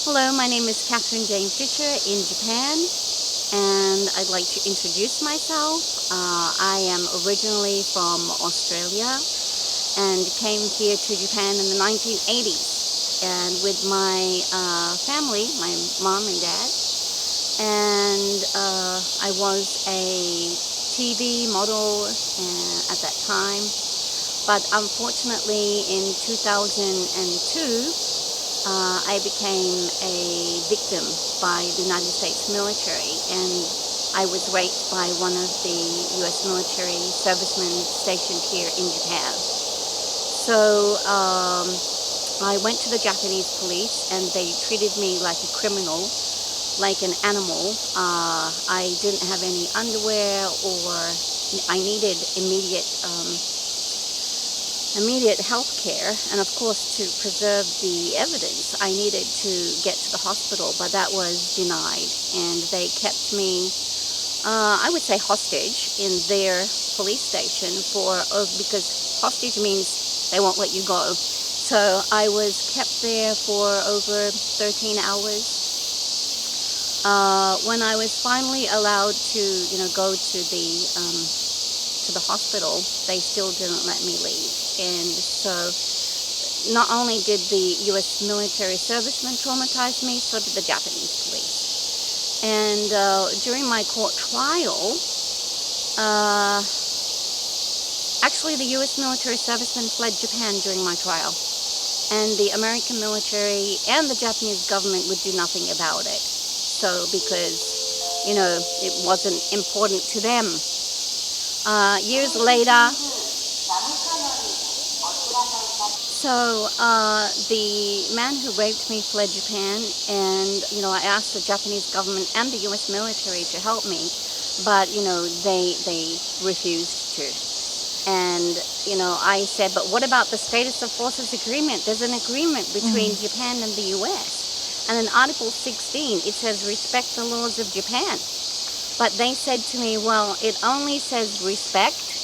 Hello, my name is Catherine Jane Fisher in Japan, and I'd like to introduce myself. I am originally from Australia and came here to Japan in the 1980s, and with my family, my mom and dad, and I was a TV model at that time, but unfortunately in 2002 I became a victim by the United States military, and I was raped by one of the U.S. military servicemen stationed here in Japan. So I went to the Japanese police, and they treated me like a criminal, like an animal. I didn't have any underwear, or I needed immediate health care, and of course to preserve the evidence I needed to get to the hospital, but that was denied, and they kept me, I would say, hostage in their police station because hostage means they won't let you go. So I was kept there for over 13 hours. When I was finally allowed to, go to the hospital, they still didn't let me leave. And so not only did the U.S. military servicemen traumatize me, so did the Japanese police. And during my court trial, actually the U.S. military servicemen fled Japan during my trial, and the American military and the Japanese government would do nothing about it. So because, it wasn't important to them. Years later, so the man who raped me fled Japan, and I asked the Japanese government and the U.S. military to help me, but they refused to. And I said, but what about the status of forces agreement? There's an agreement between Japan and the U.S., and in Article 16 it says respect the laws of Japan. But they said to me, well, it only says respect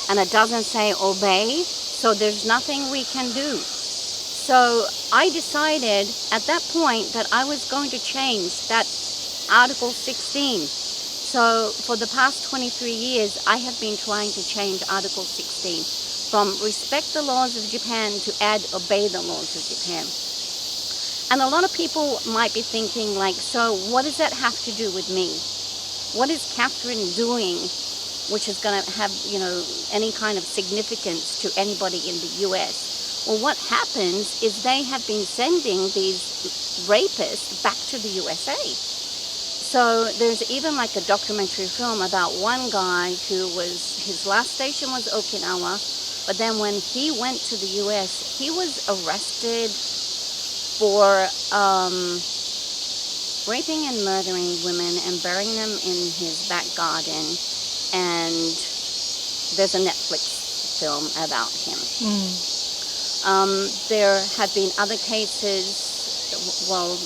and it doesn't say obey, so there's nothing we can do. So I decided at that point that I was going to change that Article 16. So for the past 23 years, I have been trying to change Article 16 from respect the laws of Japan to add obey the laws of Japan. And a lot of people might be thinking, like, so what does that have to do with me? What is Catherine doing which is going to have, any kind of significance to anybody in the U.S.? Well, what happens is they have been sending these rapists back to the USA. So there's even like a documentary film about one guy his last station was Okinawa, but then when he went to the U.S., he was arrested for raping and murdering women and burying them in his back garden, and there's a Netflix film about him. There have been other cases. Well,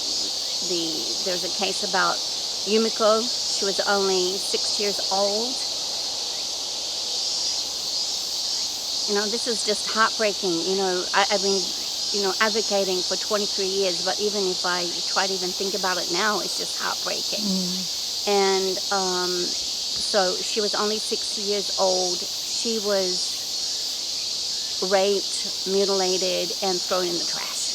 there's a case about Yumiko. She was only 6 years old. This is just heartbreaking. I've been advocating for 23 years, but even if I try to even think about it now, it's just heartbreaking. And so she was only 6 years old. She was raped, mutilated, and thrown in the trash.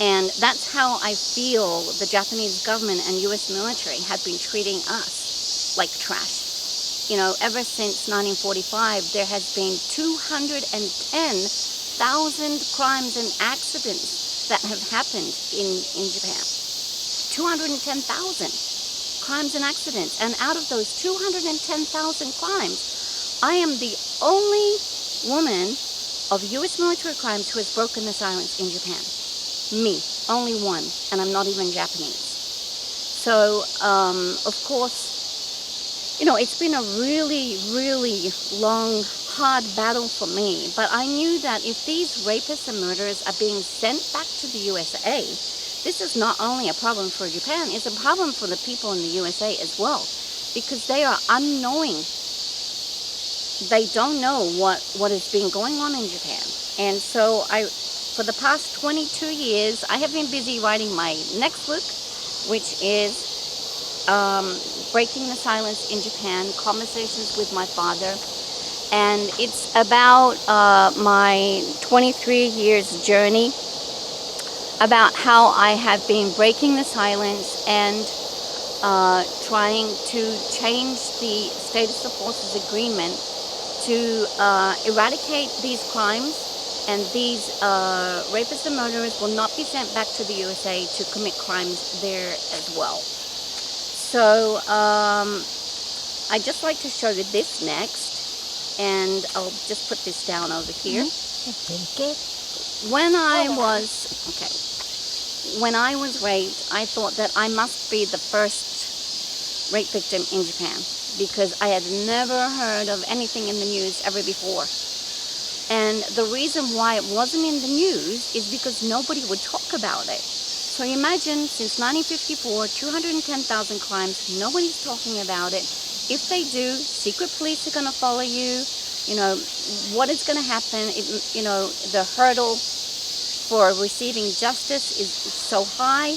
And that's how I feel the Japanese government and U.S. military have been treating us, like trash. Ever since 1945, there has been 210,000 crimes and accidents that have happened in Japan. 210,000 crimes and accidents. And out of those 210,000 crimes, I am the only woman of U.S. military crimes who has broken the silence in Japan. Me. Only one. And I'm not even Japanese. So, of course, it's been a really, really long, hard battle for me, but I knew that if these rapists and murderers are being sent back to the USA, this is not only a problem for Japan, it's a problem for the people in the USA as well, because they are unknowing. They don't know what has been going on in Japan. And so for the past 22 years, I have been busy writing my next book, which is Breaking the Silence in Japan, Conversations with My Father. And it's about my 23 years journey, about how I have been breaking the silence and trying to change the status of forces agreement to eradicate these crimes, and these rapists and murderers will not be sent back to the USA to commit crimes there as well. So I'd just like to show you this next, and I'll just put this down over here. When I was raped, I thought that I must be the first rape victim in Japan, because I had never heard of anything in the news ever before. And the reason why it wasn't in the news is because nobody would talk about it. So imagine, since 1954, 210,000 crimes, nobody's talking about it. If they do, secret police are going to follow you. You know, what is going to happen? You know, the hurdle for receiving justice is so high,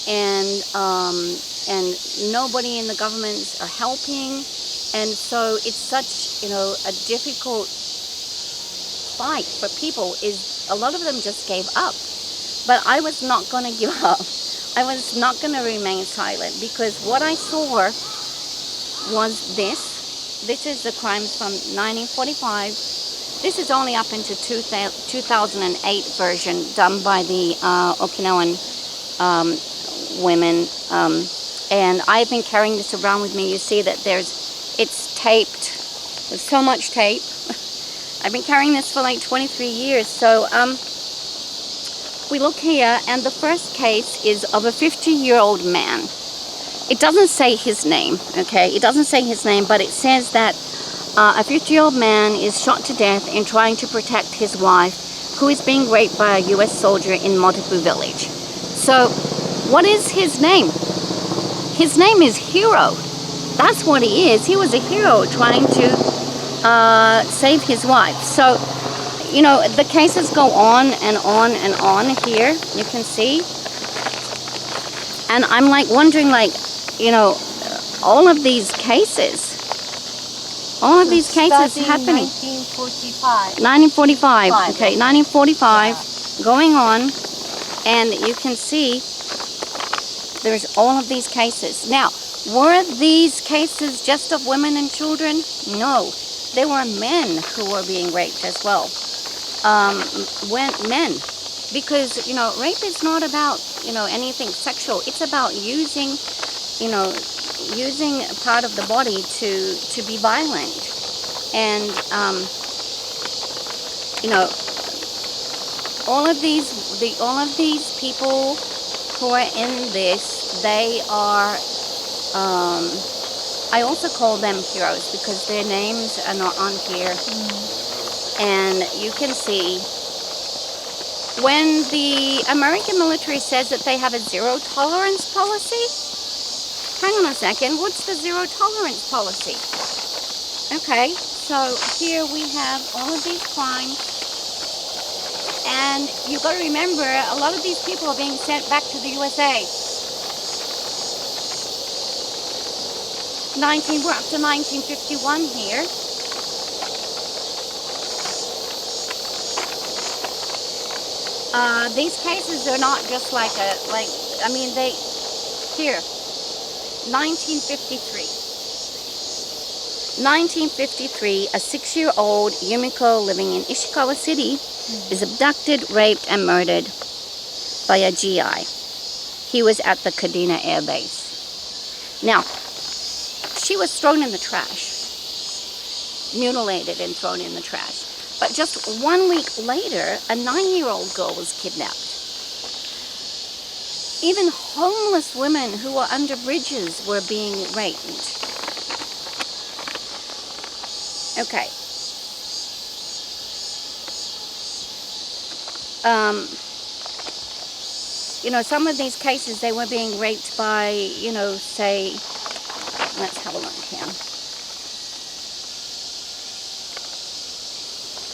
and nobody in the governments are helping, and so it's such, you know, a difficult fight for people. Is a lot of them just gave up, but I was not going to give up. I was not going to remain silent, because what I saw was this is the crimes from 1945. This is only up into 2008 version done by the Okinawan women, and I've been carrying this around with me. You see that it's taped. There's so much tape. I've been carrying this for like 23 years. So we look here, and the first case is of a 50-year-old man. It doesn't say his name, okay? It doesn't say his name, but it says that a 50-year-old man is shot to death in trying to protect his wife, who is being raped by a U.S. soldier in Motoku village. So, what is his name? His name is Hero. That's what he is. He was a hero trying to save his wife. So, you know, the cases go on and on and on here. You can see. And I'm like wondering, like, you know, all of these cases. All of these cases happening. 1945. 1945. Okay, 1945, going on, and you can see there's all of these cases. Now, were these cases just of women and children? No, there were men who were being raped as well. Men, because, you know, rape is not about, you know, anything sexual. It's about using, you know, using a part of the body to be violent. And you know, all of these people who are in this, they are I also call them heroes, because their names are not on here. And you can see when the American military says that they have a zero tolerance policy. Hang on a second, what's the zero tolerance policy? Okay, so here we have all of these crimes, and you've got to remember, a lot of these people are being sent back to the USA. We're up to 1951 here. These cases are not just like I mean, here. 1953, a 6-year-old Yumiko living in Ishikawa City is abducted, raped, and murdered by a GI. He was at the Kadena Air Base. Now, she was thrown in the trash, mutilated and thrown in the trash. But just 1 week later, a 9-year-old girl was kidnapped. Even homeless women who were under bridges were being raped. Okay. You know, some of these cases, they were being raped by, you know, say, let's have a look here.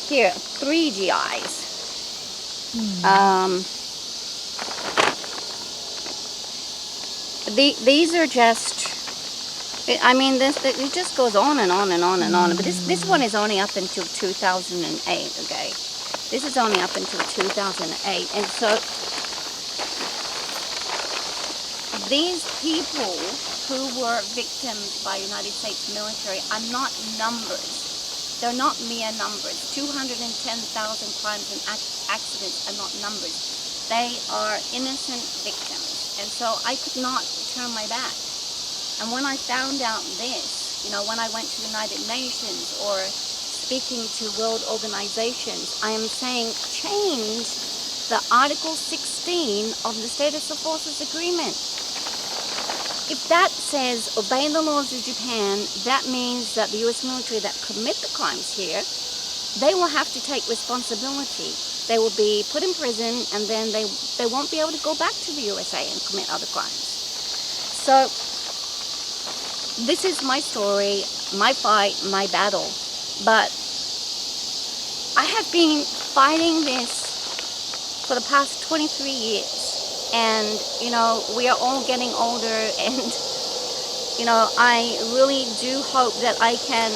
Here, 3 GIs. These are just, I mean, it just goes on and on and on and on. But this one is only up until 2008, okay? This is only up until 2008. And so these people who were victims by United States military are not numbers. They're not mere numbers. 210,000 crimes and accidents are not numbers. They are innocent victims. And so I could not turn my back. And when I found out this, you know, when I went to United Nations or speaking to world organizations, I am saying change the Article 16 of the Status of Forces Agreement. If that says obey the laws of Japan, that means that the US military that commit the crimes here, they will have to take responsibility. They will be put in prison, and then they won't be able to go back to the USA and commit other crimes. So this is my story, my fight, my battle. But I have been fighting this for the past 23 years. And, you know, we are all getting older, and, you know, I really do hope that I can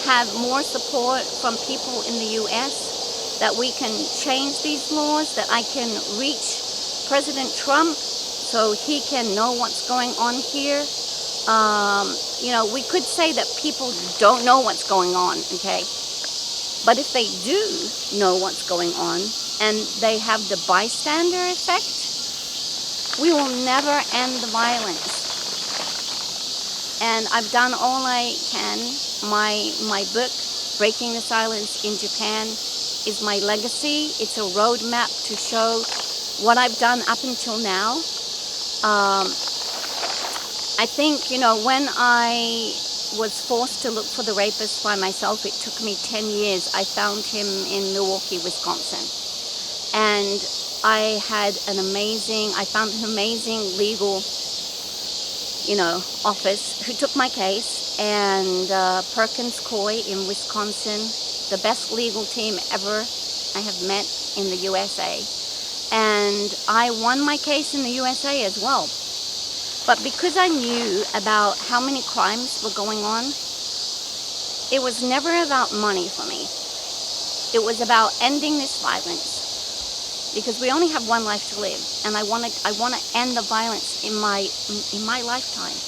have more support from people in the US, that we can change these laws, that I can reach President Trump so he can know what's going on here. You know, we could say that people don't know what's going on, okay? But if they do know what's going on, and they have the bystander effect, we will never end the violence. And I've done all I can. My book, Breaking the Silence in Japan, is my legacy. It's a roadmap to show what I've done up until now. I think, you know, when I was forced to look for the rapist by myself, it took me 10 years. I found him in Milwaukee, Wisconsin. And I found an amazing legal, you know, office who took my case, and Perkins Coie in Wisconsin, the best legal team ever I have met in the USA. And I won my case in the USA as well. But because I knew about how many crimes were going on, it was never about money for me. It was about ending this violence. Because we only have one life to live, and I want to end the violence in my lifetime.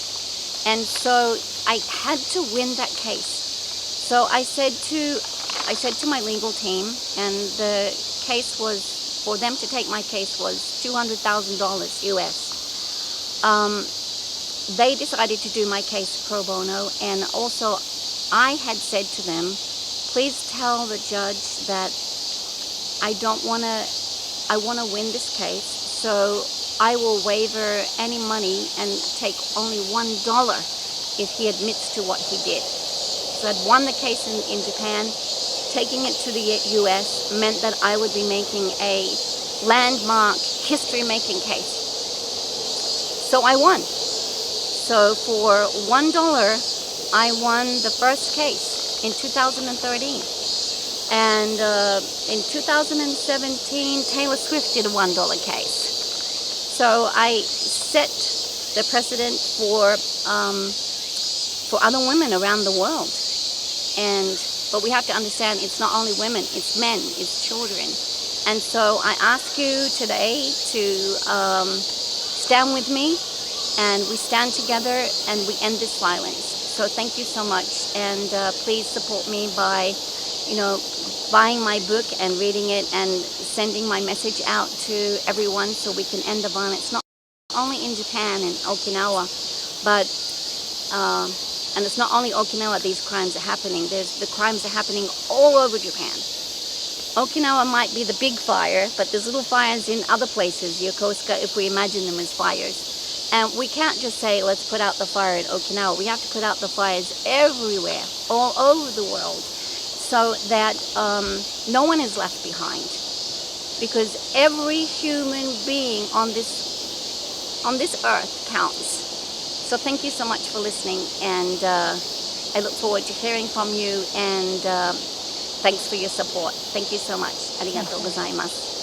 And so I had to win that case. So I said to my legal team, and the case was, for them to take my case was $200,000 US. They decided to do my case pro bono, and also I had said to them, please tell the judge that I want to win this case, so I will waiver any money and take only $1 if he admits to what he did. So I'd won the case in Japan. Taking it to the US meant that I would be making a landmark, history-making case. So I won. So for $1, I won the first case in 2013. And in 2017, Taylor Swift did a $1 case. So I set the precedent for other women around the world. But we have to understand, it's not only women, it's men, it's children. And so I ask you today to stand with me, and we stand together and we end this violence. So thank you so much, and please support me by, you know, buying my book and reading it and sending my message out to everyone so we can end the violence, not only in Japan and Okinawa, but and it's not only Okinawa these crimes are happening. The crimes are happening all over Japan. Okinawa might be the big fire, but there's little fires in other places, Yokosuka, if we imagine them as fires. And we can't just say, let's put out the fire at Okinawa. We have to put out the fires everywhere, all over the world, so that no one is left behind. Because every human being on this earth counts. So thank you so much for listening, and I look forward to hearing from you, and thanks for your support. Thank you so much. ありがとうございます。